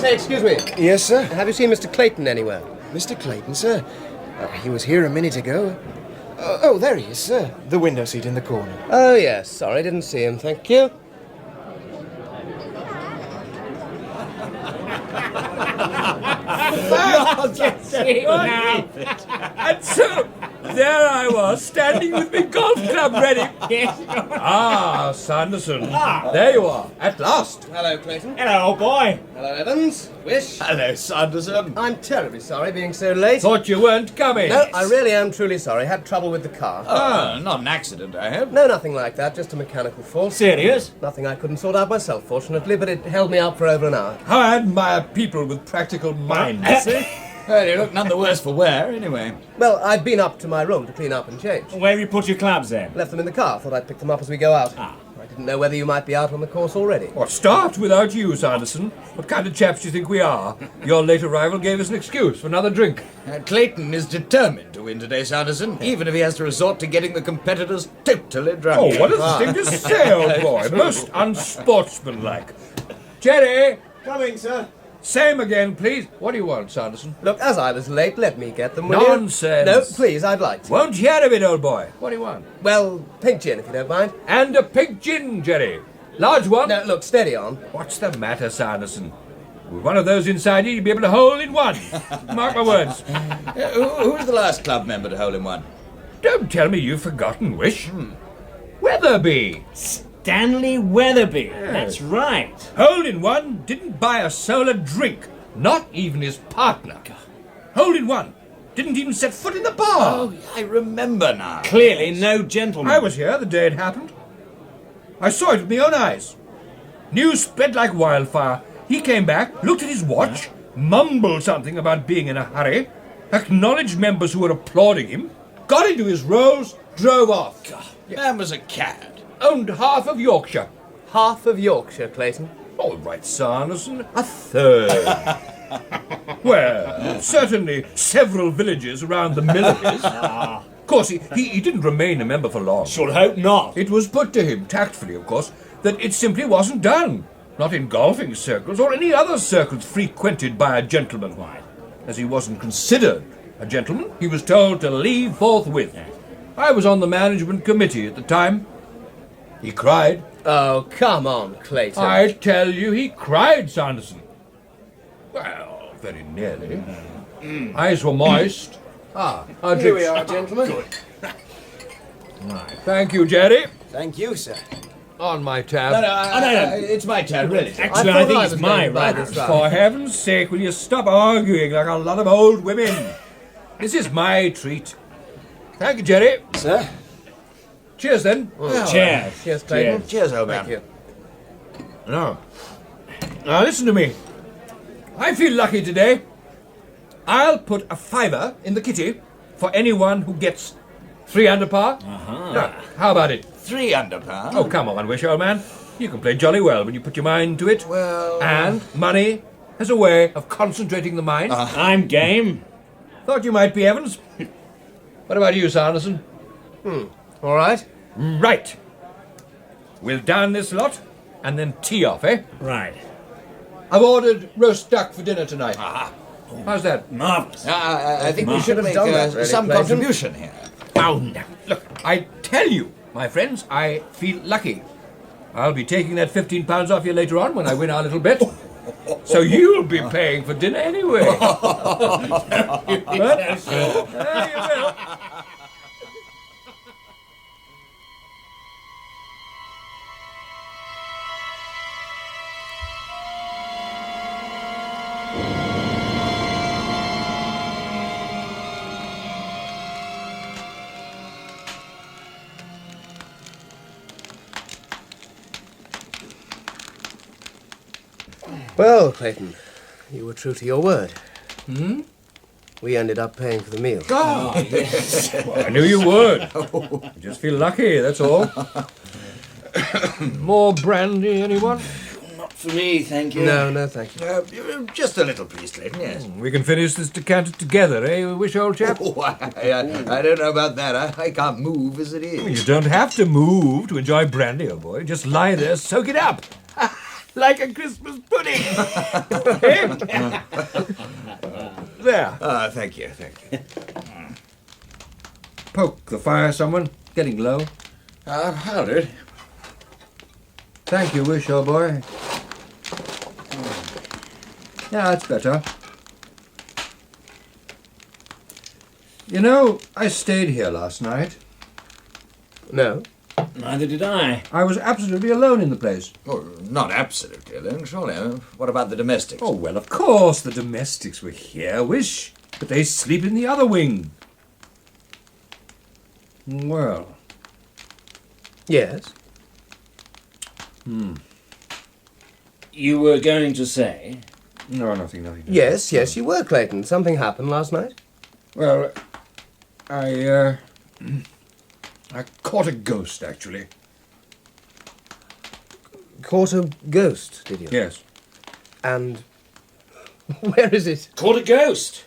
say, excuse me. Yes, sir? Have you seen Mr. Clayton anywhere? Mr. Clayton, sir? He was here a minute ago. Oh, there he is, sir. The window seat in the corner. Oh, yes. Sorry, didn't see him. Thank you. And so, there I was, standing with my golf club ready. Ah, Sanderson. There you are, at last. Hello, Clayton. Hello, old boy. Hello, Evans. Wish. Hello, Sanderson. I'm terribly sorry being so late. Thought you weren't coming. No, I really am truly sorry. Had trouble with the car. Not an accident, I hope. No, nothing like that. Just a mechanical fault. Serious? Nothing I couldn't sort out myself, fortunately, but it held me up for over an hour. How I admire people with practical minds. Well, you look none the worse for wear, anyway. Well, I'd been up to my room to clean up and change. Where have you put your clubs, then? Left them in the car. Thought I'd pick them up as we go out. I didn't know whether you might be out on the course already. What, start without you, Sanderson? What kind of chaps do you think we are? Your late arrival gave us an excuse for another drink. Clayton is determined to win today, Sanderson, even if he has to resort to getting the competitors totally drunk. Oh, what a thing to say, old boy. Most unsportsmanlike. Jerry! Coming, sir. Same again, please. What do you want, Sanderson? Look, as I was late, let me get them, will you? Nonsense. No, please, I'd like to. Won't hear of it, old boy. What do you want? Well, pink gin, if you don't mind. And a pink gin, Jerry. Large one. No, look, steady on. What's the matter, Sanderson? With one of those inside you, you'd be able to hole in one. Mark my words. Who's the last club member to hole in one? Don't tell me you've forgotten, Wish. Weatherby. Stanley Weatherby. That's right. Hole in one didn't buy a soul a drink. Not even his partner. Hole in one didn't even set foot in the bar. Oh, I remember now. Clearly no gentleman. I was here the day it happened. I saw it with my own eyes. News spread like wildfire. He came back, looked at his watch, mumbled something about being in a hurry, acknowledged members who were applauding him, got into his rolls, drove off. Man was a cad. Owned half of Yorkshire. Half of Yorkshire, Clayton. All right, Sanderson, a third. Well, certainly several villages around the Milleries. Of course, he didn't remain a member for long. Should hope not. It was put to him, tactfully, of course, that it simply wasn't done. Not in golfing circles or any other circles frequented by a gentleman. As he wasn't considered a gentleman, he was told to leave forthwith. I was on the management committee at the time. He cried. Oh, come on, Clayton. I tell you, he cried, Sanderson. Well, very nearly. Eyes were moist. Here we are, gentlemen. Right. Thank you, Jerry. Thank you, sir. On my tab. No, it's my turn, really. Actually, I thought think I it's was my going by right. this round. For heaven's sake, will you stop arguing like a lot of old women? This is my treat. Thank you, Jerry. Sir? Cheers, then. Cheers. Cheers, Clayton. Cheers, old man. Thank you. Now, listen to me. I feel lucky today. I'll put a fiver in the kitty for anyone who gets 3 under par. Now, how about it? 3 under par. Oh, come on, Wish, old man. You can play jolly well when you put your mind to it. Well... And money has a way of concentrating the mind. I'm game. Thought you might be, Evans. What about you, Sanderson? All right. Right. We'll down this lot and then tee off, eh? Right. I've ordered roast duck for dinner tonight. How's that? Marvellous. I think we should have make done that, really, some Clayton. contribution here. Oh, no. Look, I tell you, my friends, I feel lucky. I'll be taking that £15 off you later on when I win our little bet. So you'll be paying for dinner anyway. But, you will. Well, Clayton, you were true to your word. We ended up paying for the meal. Oh, yes. Well, I knew you would. I just feel lucky, that's all. More brandy, anyone? Not for me, thank you. No, thank you. Just a little, please, Clayton, yes. We can finish this decanter together, eh, Wish, old chap? Oh, I don't know about that. I can't move as it is. You don't have to move to enjoy brandy, old boy. Just lie there, soak it up. like a Christmas pudding. There. Thank you. Poke the fire, someone. Getting low. I'll do it. Thank you, Wish, old boy. Yeah, that's better. You know, I stayed here last night. No? Neither did I. I was absolutely alone in the place. Oh, not absolutely alone, surely. What about the domestics? Oh, well, of course the domestics were here, Wish, but they sleep in the other wing. Well, Yes? You were going to say? no, nothing. Yes, you were, Clayton. Something happened last night. Well, I caught a ghost, actually. Caught a ghost, did you? Yes. And where is it? Caught a ghost.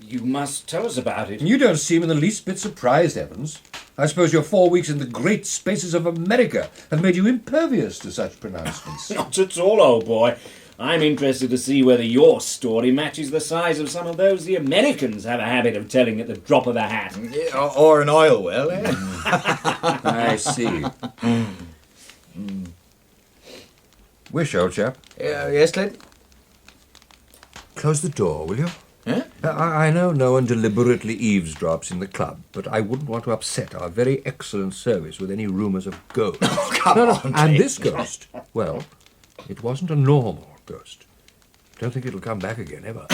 You must tell us about it. You don't seem in the least bit surprised, Evans. I suppose your 4 weeks in the great spaces of America have made you impervious to such pronouncements. Not at all, old boy. I'm interested to see whether your story matches the size of some of those the Americans have a habit of telling at the drop of a hat. Yeah, or an oil well, eh? I see. Wish, old chap. Yes, Clayton? Close the door, will you? Huh? I know no one deliberately eavesdrops in the club, but I wouldn't want to upset our very excellent service with any rumours of ghosts. Come on, And this ghost, well, it wasn't a normal ghost. Don't think it'll come back again, ever.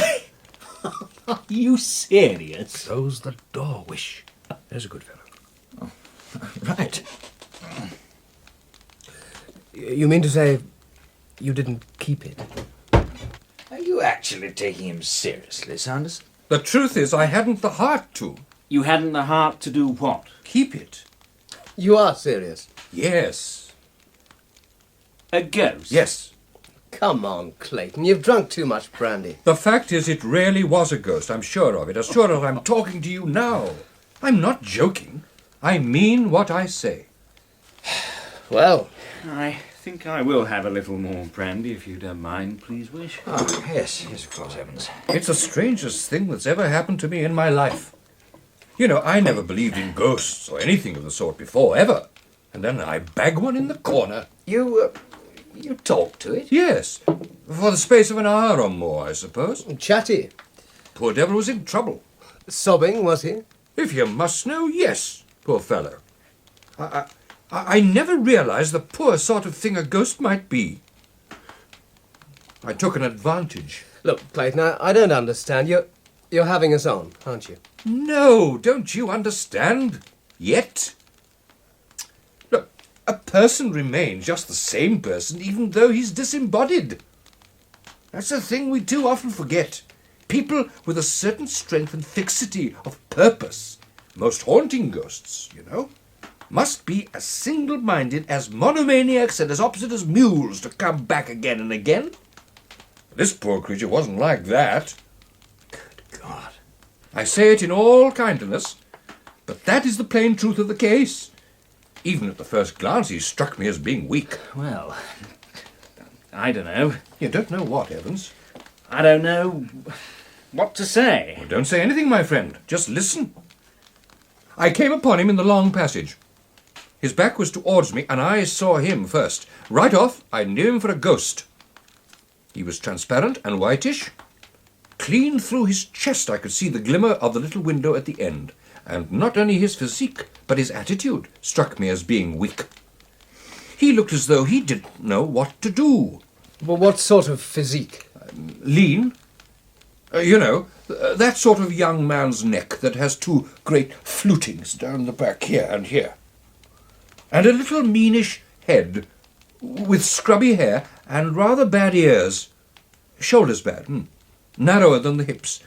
Are you serious? Close the door, Wish. There's a good fellow. Right. You mean to say you didn't keep it? Are you actually taking him seriously, Sanderson? The truth is, I hadn't the heart to. You hadn't the heart to do what? Keep it. You are serious? Yes. A ghost? Yes. Come on, Clayton. You've drunk too much brandy. The fact is, it really was a ghost. I'm sure of it. As sure as I'm talking to you now. I'm not joking. I mean what I say. Well, I think I will have a little more brandy, if you don't mind, please, Wish. Oh, yes, of course, Evans. It's the strangest thing that's ever happened to me in my life. You know, I never believed in ghosts or anything of the sort before, ever. And then I bag one in the corner. You talked to it? Yes, for the space of an hour or more, I suppose. chatty. Poor devil was in trouble. Sobbing, was he? If you must know, yes, poor fellow. I never realized the poor sort of thing a ghost might be. I took an advantage. Look, Clayton, I don't understand. You're having us on, aren't you? No, don't you understand? Yet? Look, a person remains just the same person even though he's disembodied. That's the thing we too often forget. People with a certain strength and fixity of purpose, most haunting ghosts, you know, must be as single-minded, as monomaniacs, and as opposite as mules to come back again and again. This poor creature wasn't like that. Good God. I say it in all kindness, but that is the plain truth of the case. Even at the first glance, he struck me as being weak. Well, I don't know. You don't know what, Evans? I don't know what to say. Well, don't say anything, my friend. Just listen. I came upon him in the long passage. His back was towards me, and I saw him first. Right off, I knew him for a ghost. He was transparent and whitish. Clean through his chest I could see the glimmer of the little window at the end. And not only his physique, but his attitude struck me as being weak. He looked as though he didn't know what to do. Well, what sort of physique? Lean. You know, that sort of young man's neck that has two great flutings down the back here and here. And a little meanish head, with scrubby hair and rather bad ears. Shoulders bad, narrower than the hips.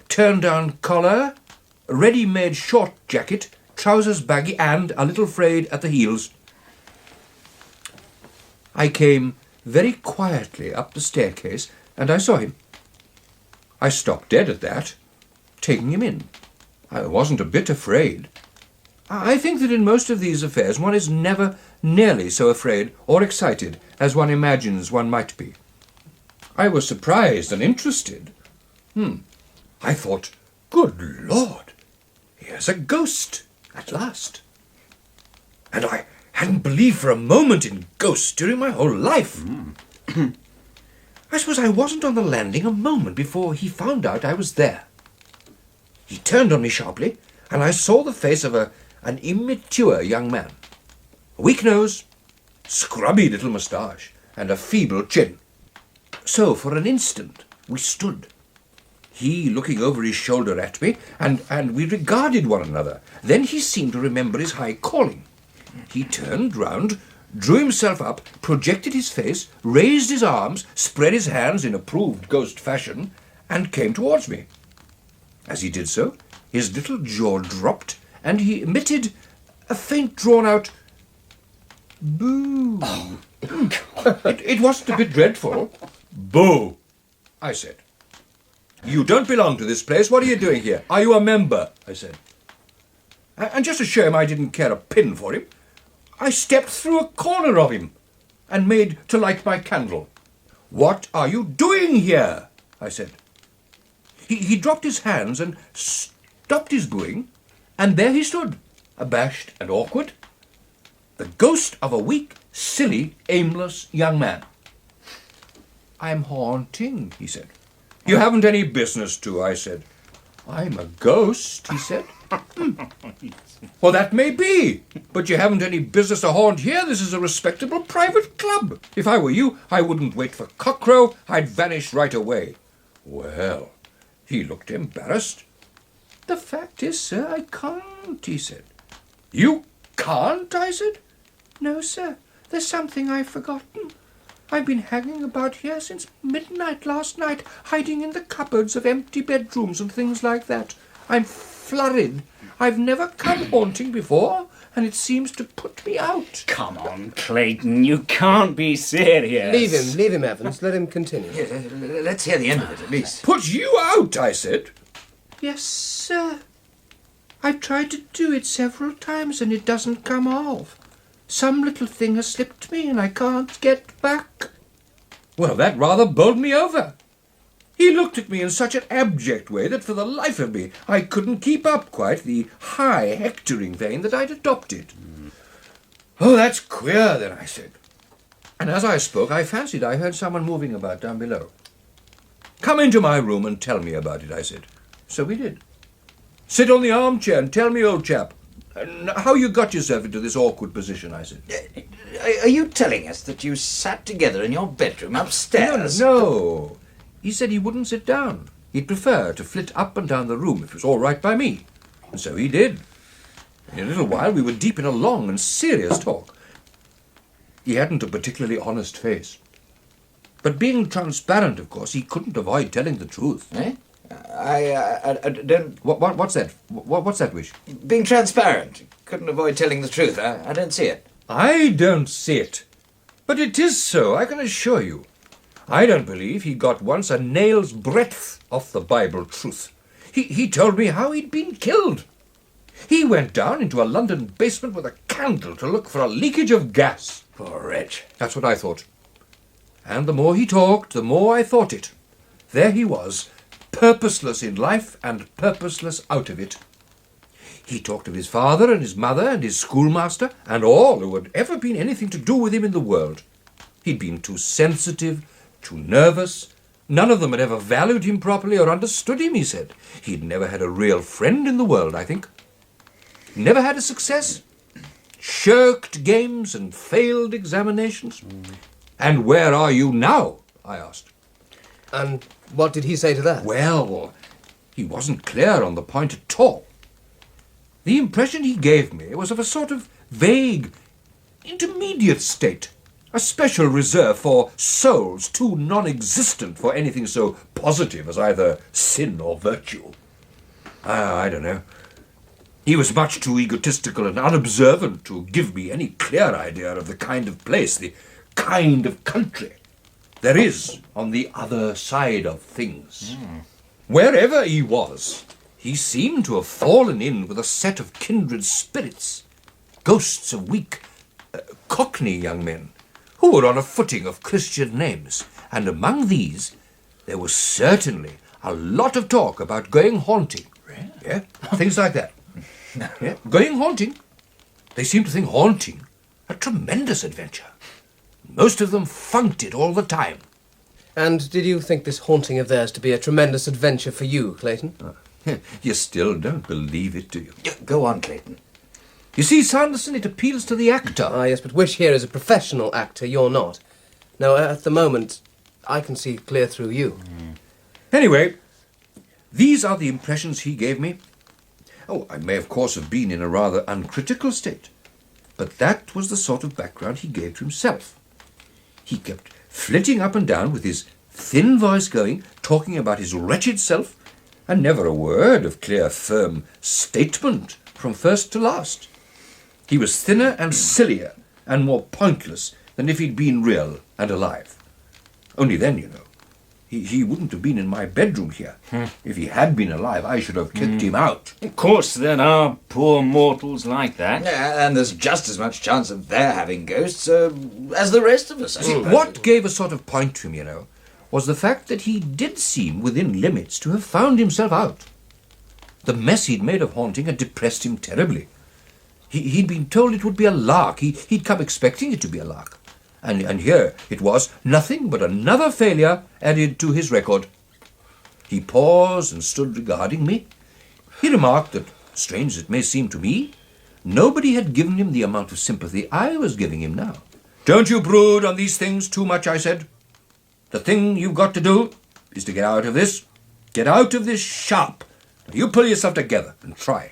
Turned-down collar, ready-made short jacket, trousers baggy and a little frayed at the heels. I came very quietly up the staircase, and I saw him. I stopped dead at that, taking him in. I wasn't a bit afraid. I think that in most of these affairs one is never nearly so afraid or excited as one imagines one might be. I was surprised and interested. I thought, good Lord, here's a ghost at last. And I hadn't believed for a moment in ghosts during my whole life. I suppose I wasn't on the landing a moment before he found out I was there. He turned on me sharply, and I saw the face of an immature young man. A weak nose, scrubby little moustache, and a feeble chin. So, for an instant, we stood. He looking over his shoulder at me, and we regarded one another. Then he seemed to remember his high calling. He turned round, drew himself up, projected his face, raised his arms, spread his hands in approved ghost fashion, and came towards me. As he did so, his little jaw dropped, and he emitted a faint, drawn-out boo. Oh, it wasn't a bit dreadful. Boo, I said. You don't belong to this place. What are you doing here? Are you a member? I said. And just to show him I didn't care a pin for him, I stepped through a corner of him and made to light my candle. What are you doing here? I said. He dropped his hands and stopped his booing, and there he stood, abashed and awkward, the ghost of a weak, silly, aimless young man. I'm haunting, he said. You haven't any business to, I said. I'm a ghost, he said. Well, that may be, but you haven't any business to haunt here. This is a respectable private club. If I were you, I wouldn't wait for cockcrow. I'd vanish right away. Well, he looked embarrassed. The fact is, sir, I can't, he said. You can't, I said. No, sir, there's something I've forgotten. I've been hanging about here since midnight last night, hiding in the cupboards of empty bedrooms and things like that. I'm flurried. I've never come haunting before, and it seems to put me out. Come on, Clayton, you can't be serious. Leave him, Evans. Let him continue. Let's hear the end of it, at least. Put you out, I said. Yes, sir. I've tried to do it several times, and it doesn't come off. Some little thing has slipped me, and I can't get back. Well, that rather bowled me over. He looked at me in such an abject way that for the life of me I couldn't keep up quite the high hectoring vein that I'd adopted. Oh, that's queer, then, I said. And as I spoke, I fancied I heard someone moving about down below. Come into my room and tell me about it, I said. So we did. Sit on the armchair and tell me, old chap, how you got yourself into this awkward position, I said. Are you telling us that you sat together in your bedroom upstairs? No. He said he wouldn't sit down. He'd prefer to flit up and down the room if it was all right by me. And so he did. In a little while we were deep in a long and serious talk. He hadn't a particularly honest face. But being transparent, of course, he couldn't avoid telling the truth. Eh? I don't... What's that? What's that wish? Being transparent. Couldn't avoid telling the truth. I don't see it. I don't see it. But it is so, I can assure you. I don't believe he got once a nail's breadth off the Bible truth. He told me how he'd been killed. He went down into a London basement with a candle to look for a leakage of gas. Poor wretch. That's what I thought. And the more he talked, the more I thought it. There he was, purposeless in life and purposeless out of it. He talked of his father and his mother and his schoolmaster and all who had ever been anything to do with him in the world. He'd been too sensitive, too nervous. None of them had ever valued him properly or understood him, he said. He'd never had a real friend in the world, I think. Never had a success. Shirked games and failed examinations. And where are you now? I asked. And what did he say to that? Well, he wasn't clear on the point at all. The impression he gave me was of a sort of vague, intermediate state, a special reserve for souls too non-existent for anything so positive as either sin or virtue. I don't know. He was much too egotistical and unobservant to give me any clear idea of the kind of place, the kind of country there is on the other side of things. Wherever he was, He seemed to have fallen in with a set of kindred spirits, ghosts of weak, Cockney young men, who were on a footing of Christian names, and among these there was certainly a lot of talk about going haunting. Really? Yeah, things like that. Yeah, going haunting. They seemed to think haunting a tremendous adventure. Most of them funked it all the time. And did you think this haunting of theirs to be a tremendous adventure for you, Clayton? You still don't believe it, do you? Go on, Clayton. You see, Sanderson, it appeals to the actor. Ah, yes, but Wish here is a professional actor, you're not. No, at the moment, I can see clear through you. Anyway, these are the impressions he gave me. Oh, I may, of course, have been in a rather uncritical state, but that was the sort of background he gave to himself. He kept flitting up and down with his thin voice going, talking about his wretched self, and never a word of clear, firm statement from first to last. He was thinner and sillier and more pointless than if he'd been real and alive. Only then, you know, he wouldn't have been in my bedroom here. If he had been alive, I should have kicked him out. Of course, there are poor mortals like that. Yeah, and there's just as much chance of their having ghosts as the rest of us. I suppose. What gave a sort of point to him, you know, was the fact that he did seem within limits to have found himself out. The mess he'd made of haunting had depressed him terribly. He'd been told it would be a lark. He'd come expecting it to be a lark. And here it was, nothing but another failure added to his record. He paused and stood regarding me. He remarked that, strange as it may seem to me, nobody had given him the amount of sympathy I was giving him now. Don't you brood on these things too much, I said. The thing you've got to do is to get out of this. Get out of this sharp. You pull yourself together and try.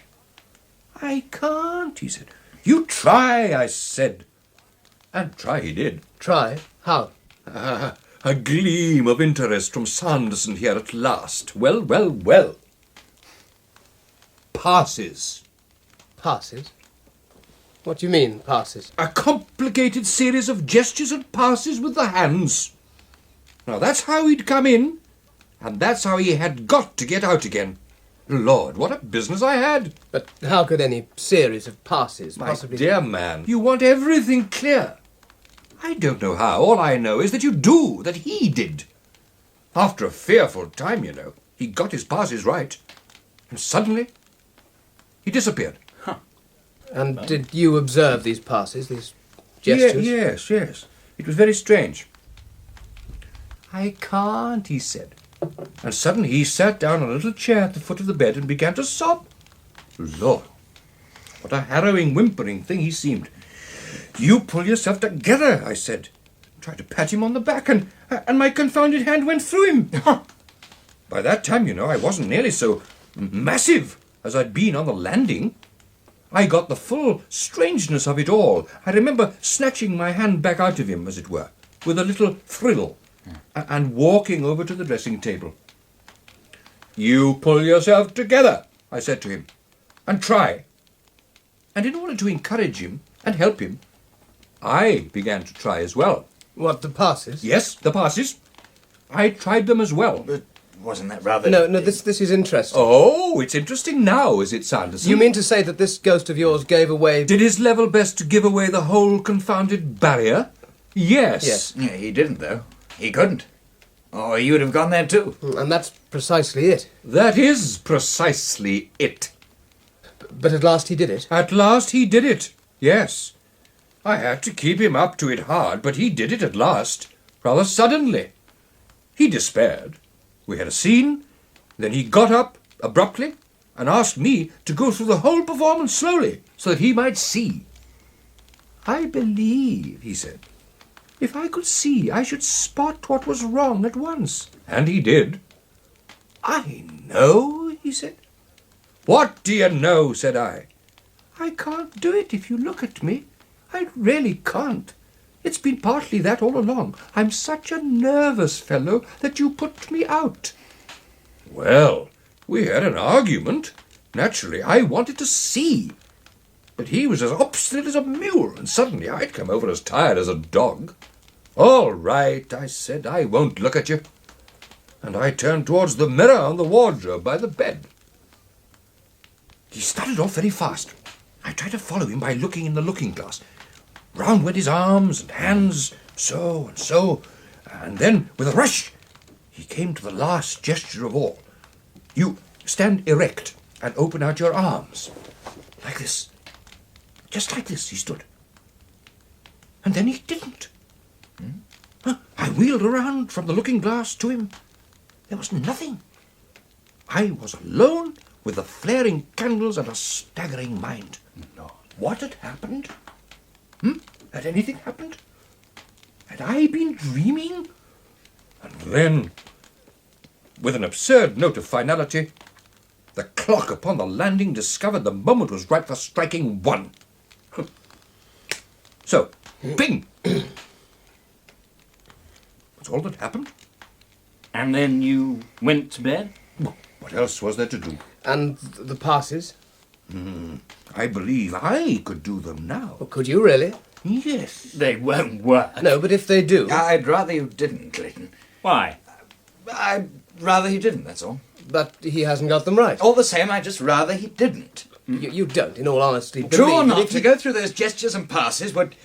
I can't, he said. You try, I said. And try he did. Try? How? A gleam of interest from Sanderson here at last. Well, well, well. Passes. Passes? What do you mean, passes? A complicated series of gestures and passes with the hands. Now, that's how he'd come in, and that's how he had got to get out again. Lord, what a business I had. But how could any series of passes My possibly... dear man, you want everything clear. I don't know how. All I know is that you do, that he did. After a fearful time, you know, he got his passes right. And suddenly, he disappeared. And did you observe these passes, these gestures? Yes. It was very strange. I can't, he said. And suddenly he sat down on a little chair at the foot of the bed and began to sob. Lord, what a harrowing, whimpering thing he seemed. You pull yourself together, I said. Tried to pat him on the back, and my confounded hand went through him. By that time, you know, I wasn't nearly so massive as I'd been on the landing. I got the full strangeness of it all. I remember snatching my hand back out of him, as it were, with a little thrill, and walking over to the dressing table. You pull yourself together, I said to him, and try. And in order to encourage him and help him, I began to try as well. What, the passes? Yes, the passes. I tried them as well. But wasn't that rather... No, this is interesting. Oh, it's interesting now, is it, Sanderson? You mean to say that this ghost of yours gave away... Did his level best to give away the whole confounded barrier? Yes. Yes. Yeah, he didn't, though. He couldn't. Or he would have gone there too. And that's precisely it. That is precisely it. But at last he did it. At last he did it, yes. I had to keep him up to it hard, but he did it at last, rather suddenly. He despaired. We had a scene, then he got up abruptly and asked me to go through the whole performance slowly, so that he might see. I believe, he said, if I could see, I should spot what was wrong at once. And he did. I know, he said. What do you know, said I. I can't do it if you look at me. I really can't. It's been partly that all along. I'm such a nervous fellow that you put me out. Well, we had an argument. Naturally, I wanted to see. But he was as obstinate as a mule, and suddenly I'd come over as tired as a dog. All right, I said, I won't look at you. And I turned towards the mirror on the wardrobe by the bed. He started off very fast. I tried to follow him by looking in the looking-glass. Round went his arms and hands, so and so, and then, with a rush, he came to the last gesture of all. You stand erect and open out your arms. Like this. Just like this he stood. And then he didn't. I wheeled around from the looking-glass to him. There was nothing. I was alone with the flaring candles and a staggering mind. No. What had happened? Had anything happened? Had I been dreaming? And then, with an absurd note of finality, the clock upon the landing discovered the moment was ripe for striking 1. So, bing! That's all that happened. And then you went to bed? What else was there to do? And the passes? I believe I could do them now. Well, could you really? Yes. They won't work. No, but if they do... I'd rather you didn't, Clayton. Why? I'd rather he didn't, that's all. But he hasn't got them right. All the same, I'd just rather he didn't. You don't, in all honesty, True or believe that not, if to go through those gestures and passes would,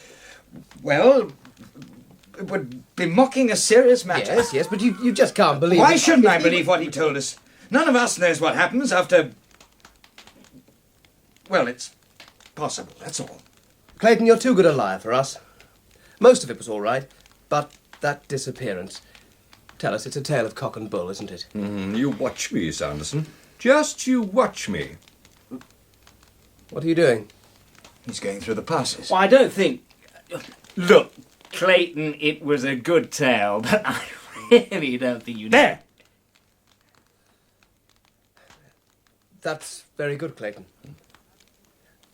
well, it would be mocking a serious matter. Yes, but you just can't believe Why it. shouldn't I believe what he told us? None of us knows what happens after... Well, it's possible, that's all. Clayton, you're too good a liar for us. Most of it was all right, but that disappearance... Tell us, it's a tale of cock and bull, isn't it? You watch me, Sanderson. Just you watch me. What are you doing? He's going through the passes. Well, I don't think... Look, Clayton, it was a good tale, but I really don't think you... There! That's very good, Clayton.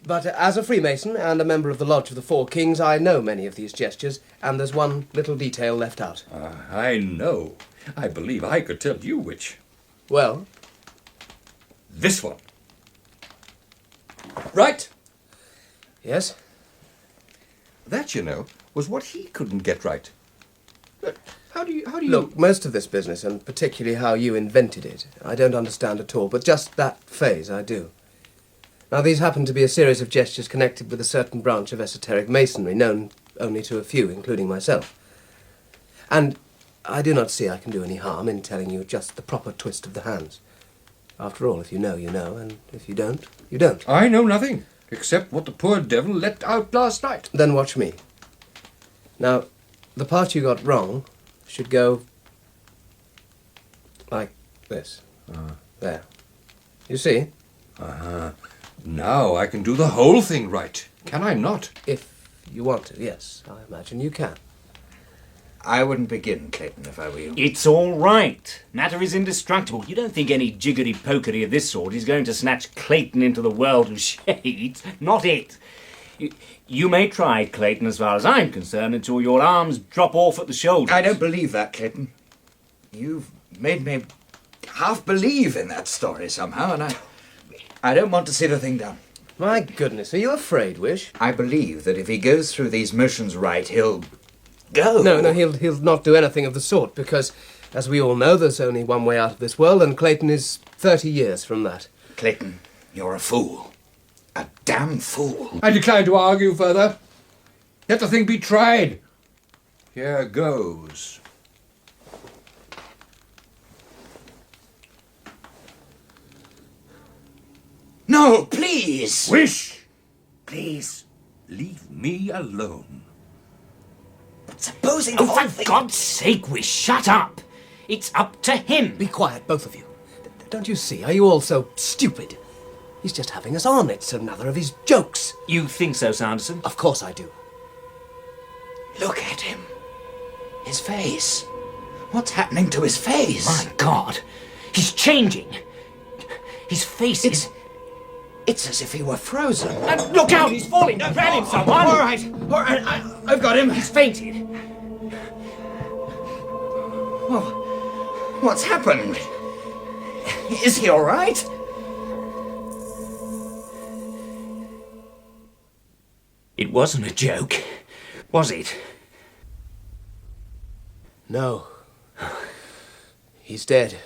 But as a Freemason and a member of the Lodge of the Four Kings, I know many of these gestures, and there's one little detail left out. I know. I believe I could tell you which. Well? This one. Right? Yes? That, you know, was what he couldn't get right. But how do you... Look, most of this business, and particularly how you invented it, I don't understand at all, but just that phase I do. Now, these happen to be a series of gestures connected with a certain branch of esoteric masonry, known only to a few, including myself. And I do not see I can do any harm in telling you just the proper twist of the hands. After all, if you know, you know, and if you don't, you don't. I know nothing, except what the poor devil let out last night. Then watch me. Now, the part you got wrong should go like this. There. You see? Now I can do the whole thing right. Can I not? If you want to, yes, I imagine you can. I wouldn't begin, Clayton, if I were you. It's all right. Matter is indestructible. You don't think any jiggery-pokery of this sort is going to snatch Clayton into the world of shades? Not it. You may try, Clayton, as far as I'm concerned, until your arms drop off at the shoulders. I don't believe that, Clayton. You've made me half believe in that story somehow, and I don't want to see the thing done. My goodness, are you afraid, Wish? I believe that if he goes through these motions right, he'll go. No, he'll not do anything of the sort, because, as we all know, there's only one way out of this world, and Clayton is 30 years from that. Clayton, you're a fool. A damn fool. I decline to argue further. Let the thing be tried. Here goes. No, please! Wish! Please, leave me alone. But supposing Oh, for God's sake, Wish, shut up! It's up to him. Be quiet, both of you. Don't you see? Are you all so stupid? He's just having us on. It's another of his jokes. You think so, Sanderson? Of course I do. Look at him. His face. What's happening to his face? My God, he's changing. His face is... It's as if he were frozen. Look out, he's falling! Grab him, someone! All right, I've got him. He's fainted. Oh, what's happened? Is he all right? It wasn't a joke, was it? No. He's dead.